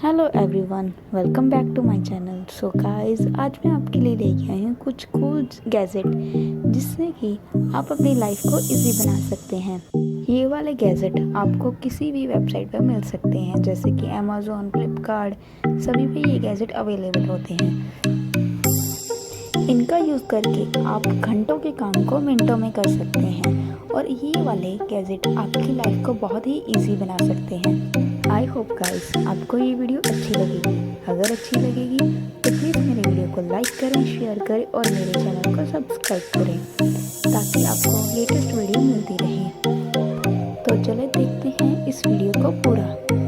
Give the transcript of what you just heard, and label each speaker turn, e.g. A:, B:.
A: Hello everyone, welcome back to my channel. So guys, आज मैं आपके लिए लेके आई हूँ कुछ कूल गैजेट जिससे कि आप अपनी लाइफ को इजी बना सकते हैं। ये वाले गैजेट आपको किसी भी वेबसाइट पर मिल सकते हैं, जैसे कि अमेज़न, फ्लिपकार्ट, सभी पे ये गैजेट अवेलेबल होते हैं। इनका यूज़ करके आप घंटों के काम को मिनटों में कर सकते हैं और ये वाले गैजेट आपकी लाइफ को बहुत ही इजी बना सकते हैं। आई होप गाइस आपको ये वीडियो अच्छी लगेगी। अगर अच्छी लगेगी तो प्लीज़ मेरे वीडियो को लाइक करें, शेयर करें और मेरे चैनल को सब्सक्राइब करें ताकि आपको लेटेस्ट वीडियो मिलती रहे। तो चले देखते हैं इस वीडियो को पूरा।